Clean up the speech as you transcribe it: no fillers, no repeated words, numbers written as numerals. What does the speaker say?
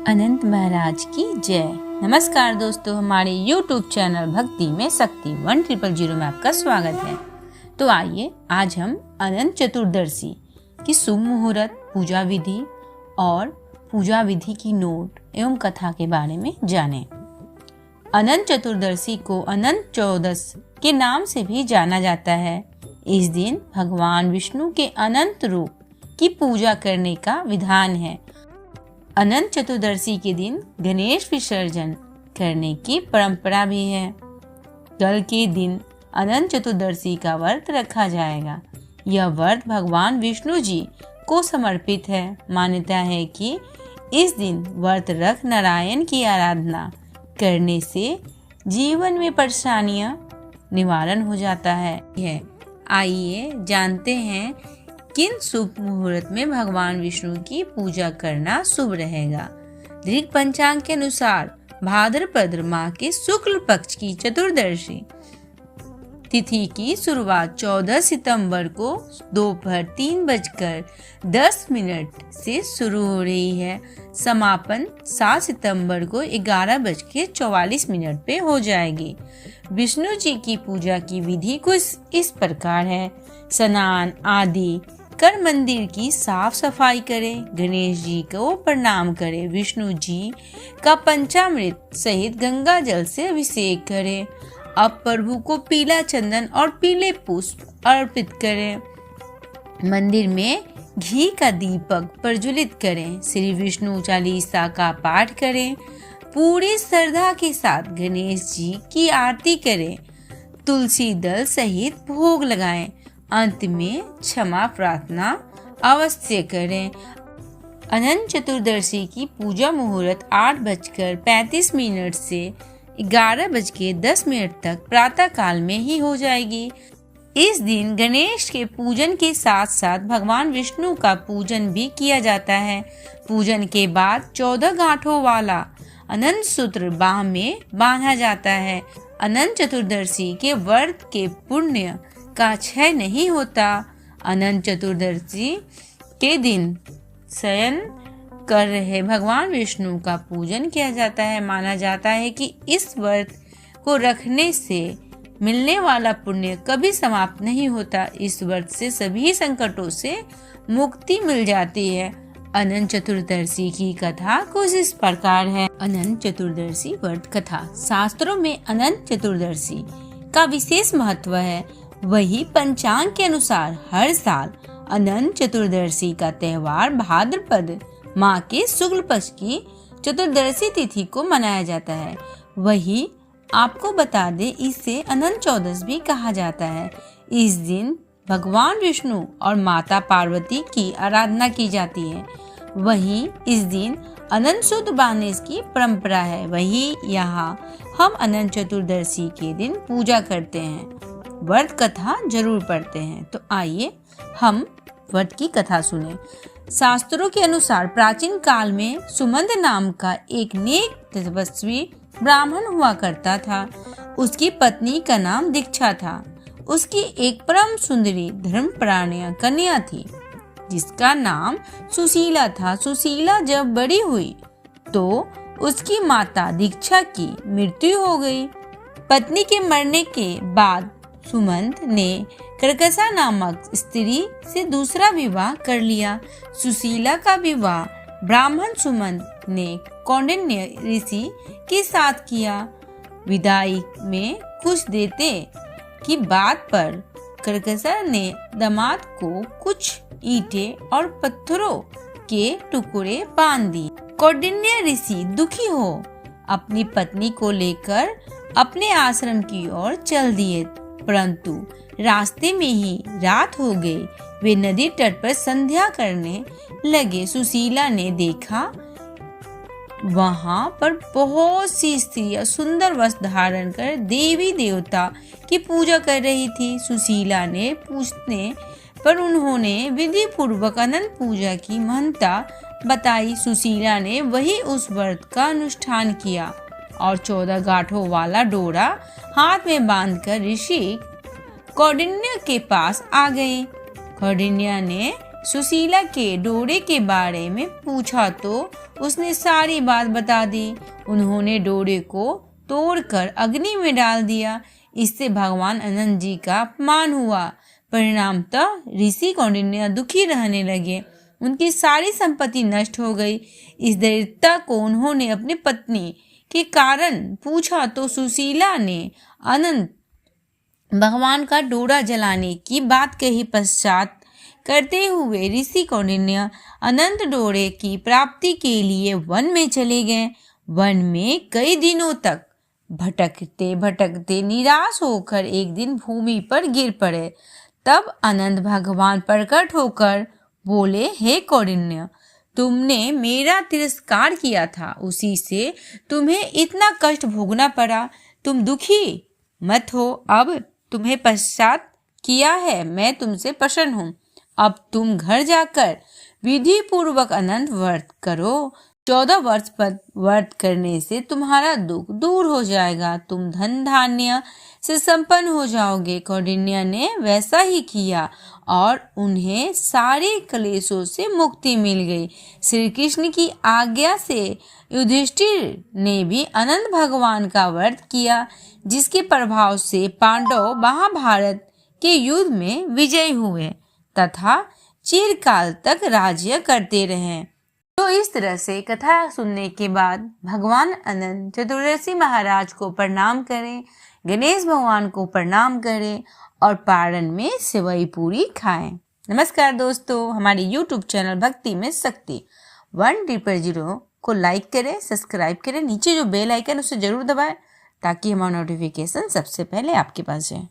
अनंत महाराज की जय। नमस्कार दोस्तों, हमारे YouTube चैनल भक्ति में शक्ति 1000 में आपका स्वागत है। तो आइए आज हम अनंत चतुर्दशी की शुभ मुहूर्त, पूजा विधि और पूजा विधि की नोट एवं कथा के बारे में जानें। अनंत चतुर्दशी को अनंत चौदस के नाम से भी जाना जाता है। इस दिन भगवान विष्णु के अनंत रूप की पूजा करने का विधान है। अनंत चतुर्दशी के दिन गणेश विसर्जन करने की परंपरा भी है। कल के दिन अनंत चतुर्दशी का व्रत रखा जाएगा। यह व्रत भगवान विष्णु जी को समर्पित है। मान्यता है कि इस दिन व्रत रख नारायण की आराधना करने से जीवन में परेशानियां निवारण हो जाता है। आइए जानते हैं किन शुभ मुहूर्त में भगवान विष्णु की पूजा करना शुभ रहेगा। ऋग पंचांग के अनुसार भाद्रपद माह के शुक्ल पक्ष की चतुर्दशी तिथि की शुरुआत 14 सितंबर को दोपहर 3:10 से शुरू हो रही है। समापन 7 सितंबर को 11:44 पे हो जाएगी। विष्णु जी की पूजा की विधि कुछ इस प्रकार है। स्नान आदि कर मंदिर की साफ सफाई करें, गणेश जी को प्रणाम करें, विष्णु जी का पंचामृत सहित गंगा जल से अभिषेक करें। अब प्रभु को पीला चंदन और पीले पुष्प अर्पित करें। मंदिर में घी का दीपक प्रज्वलित करें। श्री विष्णु चालीसा का पाठ करें। पूरी श्रद्धा के साथ गणेश जी की आरती करें। तुलसी दल सहित भोग लगाएं। अंत में क्षमा प्रार्थना अवश्य करें। अनंत चतुर्दशी की पूजा मुहूर्त 8:35 से 11:10 तक प्रातः काल में ही हो जाएगी। इस दिन गणेश के पूजन के साथ साथ भगवान विष्णु का पूजन भी किया जाता है। पूजन के बाद 14 गांठों वाला अनंत सूत्र बाह में बांधा जाता है। अनंत चतुर्दशी के व्रत के पुण्य का क्षय नहीं होता। अनंत चतुर्दशी के दिन शयन कर रहे भगवान विष्णु का पूजन किया जाता है। माना जाता है कि इस व्रत को रखने से मिलने वाला पुण्य कभी समाप्त नहीं होता। इस व्रत से सभी संकटों से मुक्ति मिल जाती है। अनंत चतुर्दशी की कथा कुछ इस प्रकार है। अनंत चतुर्दशी व्रत कथा। शास्त्रों में अनंत चतुर्दशी का विशेष महत्व है। वही पंचांग के अनुसार हर साल अनंत चतुर्दशी का त्योहार भाद्रपद माह के शुक्ल पक्ष की चतुर्दशी तिथि को मनाया जाता है। वही आपको बता दें, इसे अनंत चौदस भी कहा जाता है। इस दिन भगवान विष्णु और माता पार्वती की आराधना की जाती है। वहीं इस दिन अनंत सूत्र बांधने की परंपरा है। वही यहाँ हम अनंत चतुर्दशी के दिन पूजा करते हैं, व्रत कथा जरूर पढ़ते हैं। तो आइए हम व्रत की कथा सुने। शास्त्रों के अनुसार प्राचीन काल में सुमंत नाम का एक नेक तपस्वी ब्राह्मण हुआ करता था। उसकी पत्नी का नाम दीक्षा था। उसकी एक परम सुंदरी धर्मपरायण कन्या थी जिसका नाम सुशीला था। सुशीला जब बड़ी हुई तो उसकी माता दीक्षा की मृत्यु हो गई। पत्नी के मरने के बाद सुमंत ने कर्कशा नामक स्त्री से दूसरा विवाह कर लिया। सुशीला का विवाह ब्राह्मण सुमंत ने कौंडिन्य ऋषि के साथ किया। विदाई में कुछ देते की बात पर कर्कशा ने दामाद को कुछ ईंटें और पत्थरों के टुकड़े बांध दिए। कौंडिन्य ऋषि दुखी हो अपनी पत्नी को लेकर अपने आश्रम की ओर चल दिए, परंतु रास्ते में ही रात हो गई। वे नदी तट पर संध्या करने लगे। सुशीला ने देखा वहां पर बहुत सी स्त्रियां सुंदर वस्त्र धारण कर देवी देवता की पूजा कर रही थी। सुशीला ने पूछने पर उन्होंने विधि पूर्वक अनंत पूजा की महत्ता बताई। सुशीला ने वही उस व्रत का अनुष्ठान किया और 14 गांठों वाला डोरा हाथ में बांधकर ऋषि कौंडिन्य के पास आ गए। कौंडिन्य ने सुशीला के डोरे के बारे में पूछा तो उसने सारी बात बता दी। उन्होंने डोरे को तोड़कर अग्नि में डाल दिया। इससे भगवान अनंत जी का अपमान हुआ। परिणामतः ऋषि कौंडिन्य दुखी रहने लगे। उनकी सारी संपत्ति नष्ट हो गई। इस दैत्यता को उन्होंने अपनी पत्नी के कारण पूछा तो सुशीला ने अनंत भगवान का डोरा जलाने की बात कही। पश्चात करते हुए ऋषि कौंडिन्य अनंत डोरे की प्राप्ति के लिए वन में चले गए। वन में कई दिनों तक भटकते भटकते निराश होकर एक दिन भूमि पर गिर पड़े। तब अनंत भगवान प्रकट होकर बोले, हे कौंडिन्य, तुमने मेरा तिरस्कार किया था, उसी से तुम्हें इतना कष्ट भोगना पड़ा। तुम दुखी मत हो, अब तुम्हें पश्चात किया है, मैं तुमसे प्रसन्न हूँ। अब तुम घर जाकर विधि पूर्वक अनंत व्रत करो। 14 वर्ष पर व्रत करने से तुम्हारा दुख दूर हो जाएगा, तुम धन धान्य से संपन्न हो जाओगे। कौंडिन्य ने वैसा ही किया और उन्हें सारे क्लेशों से मुक्ति मिल गई। श्री कृष्ण की आज्ञा से युधिष्ठिर ने भी अनंत भगवान का व्रत किया, जिसके प्रभाव से पांडव महाभारत के युद्ध में विजयी हुए तथा चिरकाल तक राज्य करते रहे। तो इस तरह से कथा सुनने के बाद भगवान अनंत चतुर्दशी महाराज को प्रणाम करें, गणेश भगवान को प्रणाम करें और पारण में सेवई पूरी खाएं। नमस्कार दोस्तों, हमारे YouTube चैनल भक्ति में शक्ति 1000 को लाइक करें, सब्सक्राइब करें। नीचे जो बेल आइकन उसे जरूर दबाएं ताकि हमारा नोटिफिकेशन सबसे पहले आपके पास जाए।